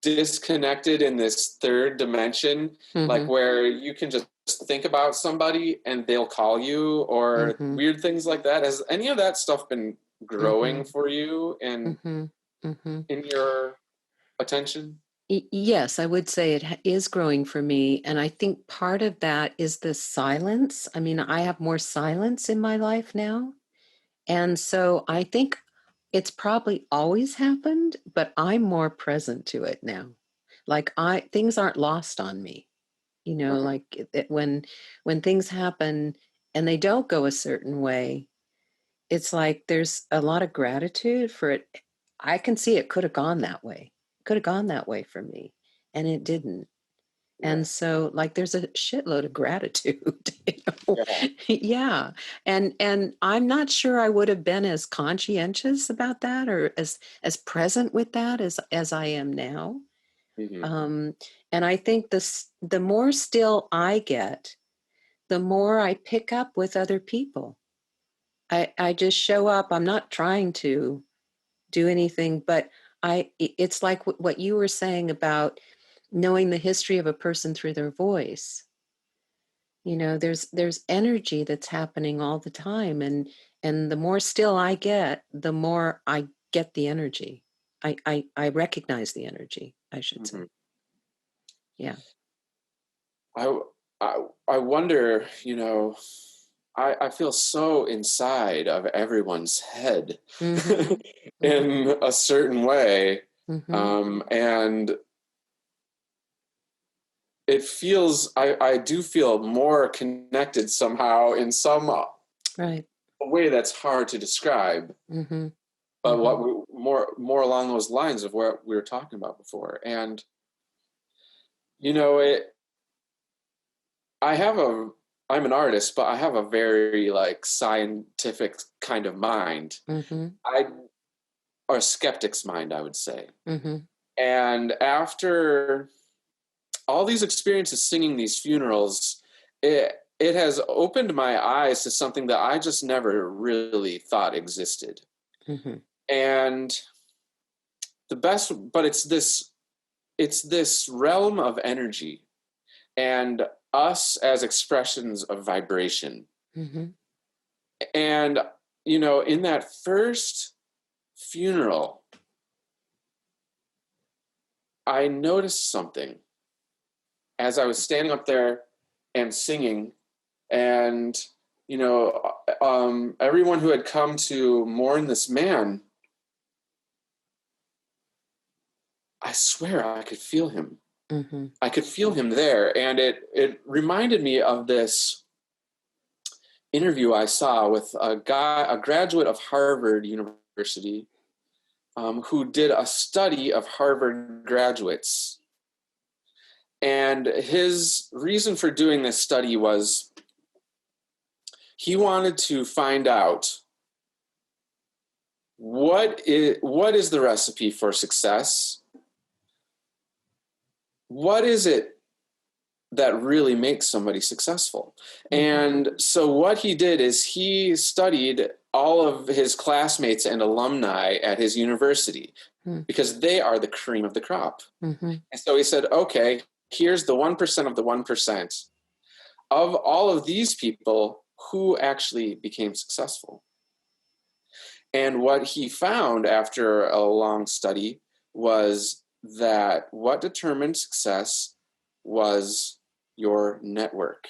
disconnected in this third dimension, like Mm-hmm. where you can just think about somebody and they'll call you, or Mm-hmm. weird things like that? Has any of that stuff been growing for you and Mm-hmm. Mm-hmm. in your attention? Yes, I would say it is growing for me. And I think part of that is the silence. I mean, I have more silence in my life now. And so I think it's probably always happened, but I'm more present to it now. Like things aren't lost on me, Okay. like when things happen and they don't go a certain way, it's like there's a lot of gratitude for it. I can see it could have gone that way. Could have gone that way for me, and it didn't. Yeah. And so like there's a shitload of gratitude. Yeah. Yeah. And I'm not sure I would have been as conscientious about that or as present with that as I am now. Mm-hmm. And I think the more still I get, the more I pick up with other people. I just show up. I'm not trying to do anything, but it's like what you were saying about knowing the history of a person through their voice. There's energy that's happening all the time, and the more still I get, the more I get the energy. I recognize the energy, I should say. Mm-hmm. Yeah. I, I wonder, I feel so inside of everyone's head Mm-hmm. in a certain way. Mm-hmm. And it feels, I do feel more connected somehow in some Right. way that's hard to describe. Mm-hmm. But Mm-hmm. more along those lines of what we were talking about before. And, I have I'm an artist, but I have a very like scientific kind of mind. Mm-hmm. Or a skeptic's mind, I would say. Mm-hmm. And after all these experiences singing these funerals, it has opened my eyes to something that I just never really thought existed. Mm-hmm. And but it's this realm of energy and us as expressions of vibration. Mm-hmm. And, you know, in that first funeral, I noticed something as I was standing up there and singing, and, you know, everyone who had come to mourn this man, I swear I could feel him. Mm-hmm. I could feel him there. And it reminded me of this interview I saw with a graduate of Harvard University, who did a study of Harvard graduates. And his reason for doing this study was he wanted to find out what is the recipe for success? What is it that really makes somebody successful? And so what he did is he studied all of his classmates and alumni at his university, because they are the cream of the crop. Mm-hmm. And so he said, okay, here's the 1% of the 1% of all of these people who actually became successful. And what he found after a long study was that what determined success was your network.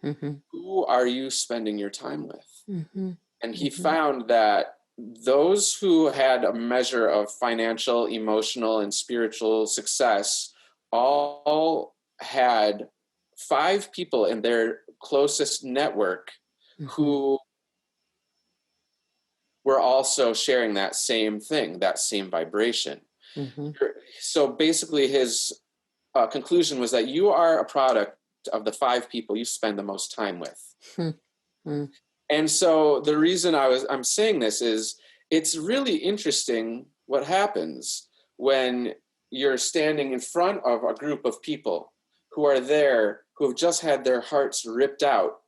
Mm-hmm. Who are you spending your time with? Mm-hmm. And he found that those who had a measure of financial, emotional, and spiritual success all had 5 people in their closest network who were also sharing that same thing, that same vibration. Mm-hmm. So basically his conclusion was that you are a product of the 5 people you spend the most time with. Mm-hmm. And so the reason I'm saying this is it's really interesting what happens when you're standing in front of a group of people who are there, who have just had their hearts ripped out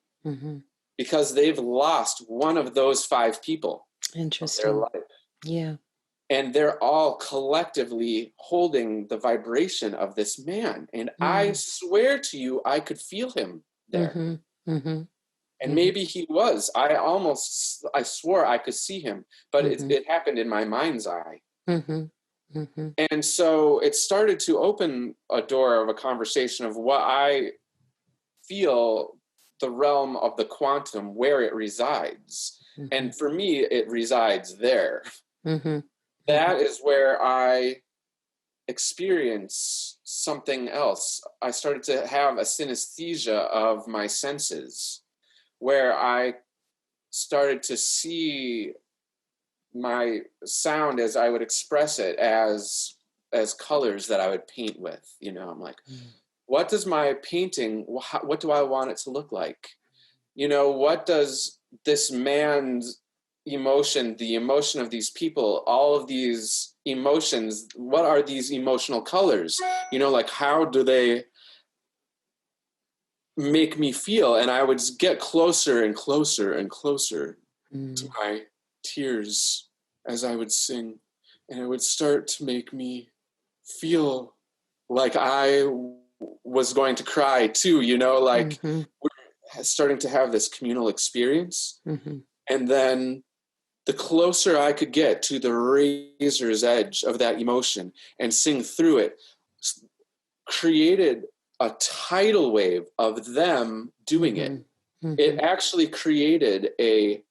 because they've lost one of those 5 people. Interesting. Their life. Yeah. And they're all collectively holding the vibration of this man. And I swear to you, I could feel him there. Mm-hmm. Mm-hmm. And maybe he was. I swore I could see him, but it happened in my mind's eye. Mm-hmm. Mm-hmm. And so it started to open a door of a conversation of what I feel the realm of the quantum, where it resides. Mm-hmm. And for me, it resides there. Mm-hmm. That is where I experience something else. I started to have a synesthesia of my senses, where I started to see my sound as I would express it as colors that I would paint with. You know, I'm like, what does my painting, what do I want it to look like? You know, what does this man's emotion, the emotion of these people, all of these emotions, what are these emotional colors? You know, like, how do they make me feel? And I would get closer and closer and closer to my tears as I would sing, and it would start to make me feel like I was going to cry too, you know, like we're starting to have this communal experience. And then the closer I could get to the razor's edge of that emotion and sing through it, created a tidal wave of them doing it. It actually created a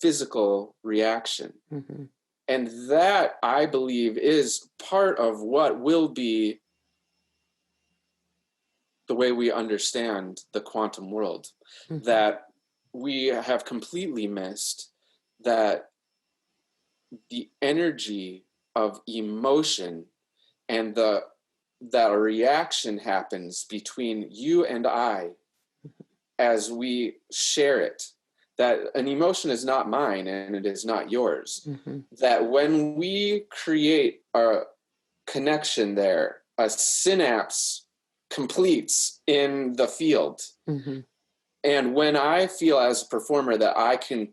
physical reaction. And that, I believe, is part of what will be the way we understand the quantum world, that we have completely missed, that the energy of emotion and that a reaction happens between you and I as we share it, that an emotion is not mine and it is not yours. That when we create a connection there, a synapse completes in the field. And when I feel as a performer that I can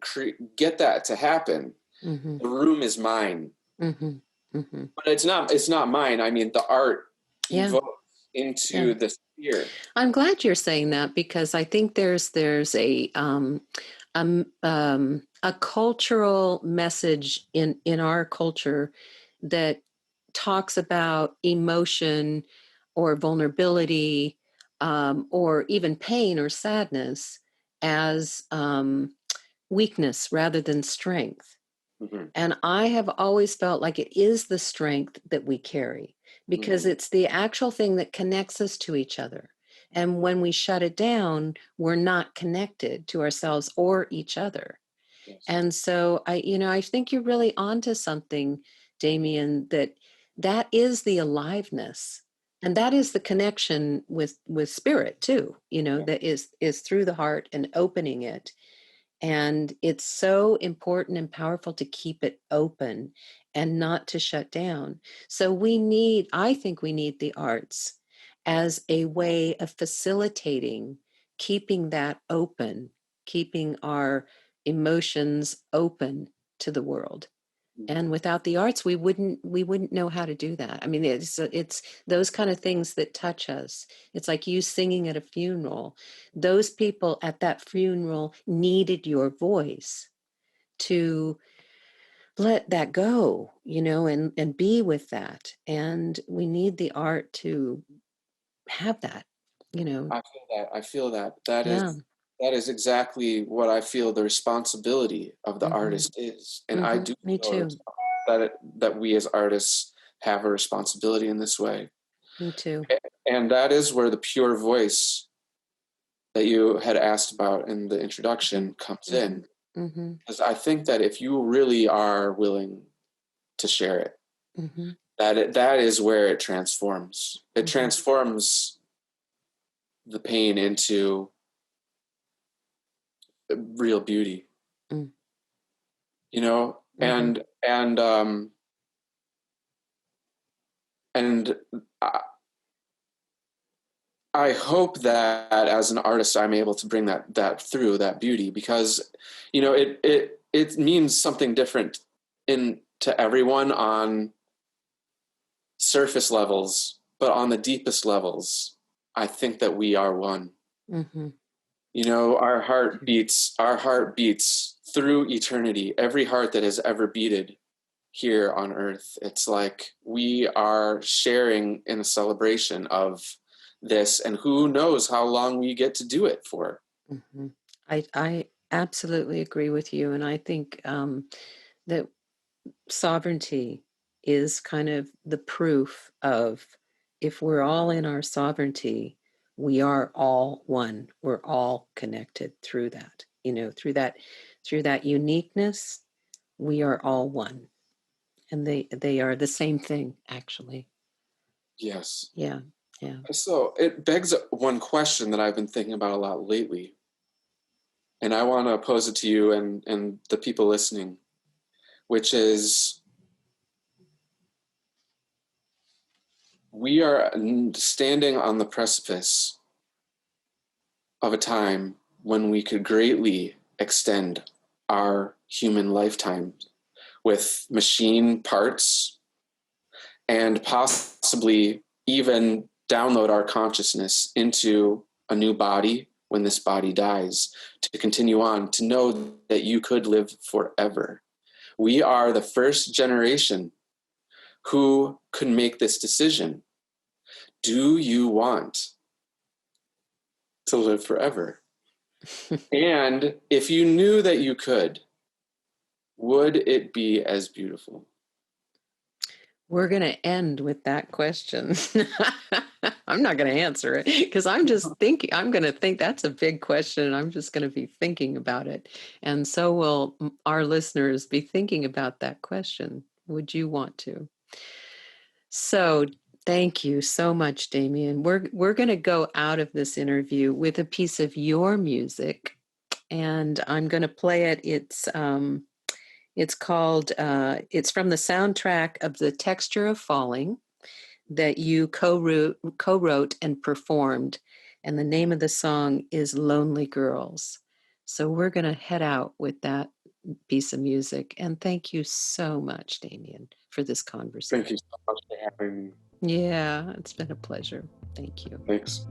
get that to happen, Mm-hmm. The room is mine. Mm-hmm. Mm-hmm. But it's not mine. I mean, the art Yeah. evokes into the sphere. I'm glad you're saying that, because I think there's a cultural message in our culture that talks about emotion or vulnerability, or even pain or sadness as weakness rather than strength. Mm-hmm. And I have always felt like it is the strength that we carry, because Mm-hmm. it's the actual thing that connects us to each other. And when we shut it down, we're not connected to ourselves or each other. Yes. And so I think you're really onto something, Damien, that is the aliveness. And that is the connection with spirit too, that is through the heart and opening it. And it's so important and powerful to keep it open and not to shut down. So I think we need the arts as a way of facilitating, keeping that open, keeping our emotions open to the world. And without the arts, we wouldn't know how to do that. I mean, it's those kind of things that touch us. It's like you singing at a funeral. Those people at that funeral needed your voice to let that go, and be with that. And we need the art to have that. I feel that. Yeah. That is exactly what I feel the responsibility of the Mm-hmm. artist is. And I do Me feel too. that we as artists have a responsibility in this way. Me too. And that is where the pure voice that you had asked about in the introduction comes in. Mm-hmm. Because I think that if you really are willing to share it, Mm-hmm. that is where it transforms. It Mm-hmm. transforms the pain into real beauty. Mm. Mm-hmm. And I hope that as an artist I'm able to bring that through, that beauty, because it means something different to everyone on surface levels, but on the deepest levels I think that we are one. Mm-hmm. Our heart beats through eternity. Every heart that has ever beated here on earth, it's like we are sharing in a celebration of this, and who knows how long we get to do it for. Mm-hmm. I absolutely agree with you, and I think that sovereignty is kind of the proof of, if we're all in our sovereignty, we are all one. We're all connected through that. Through that uniqueness, we are all one, and they are the same thing, actually. Yes. Yeah. So it begs one question that I've been thinking about a lot lately, and I want to pose it to you and the people listening, which is, we are standing on the precipice of a time when we could greatly extend our human lifetime with machine parts, and possibly even download our consciousness into a new body when this body dies, to continue on, to know that you could live forever. We are the first generation who could make this decision. Do you want to live forever? And if you knew that you could, would it be as beautiful? We're going to end with that question. I'm not going to answer it, because I'm just thinking, I'm going to think that's a big question, and I'm just going to be thinking about it. And so will our listeners be thinking about that question. Would you want to? So thank you so much, Damien. We're going to go out of this interview with a piece of your music, and I'm going to play it. It's called, it's from the soundtrack of The Texture of Falling that you co-wrote and performed. And the name of the song is Lonely Girls. So we're going to head out with that piece of music. And thank you so much, Damien, for this conversation. Thank you so much for having me. Yeah, it's been a pleasure. Thank you. Thanks.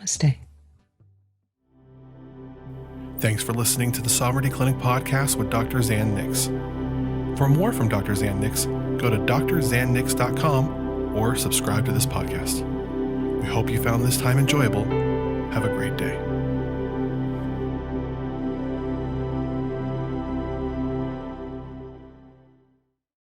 Namaste. Thanks for listening to the Sovereignty Clinic podcast with Dr. Zan Nix. For more from Dr. Zan Nix, go to drzannix.com or subscribe to this podcast. We hope you found this time enjoyable. Have a great day.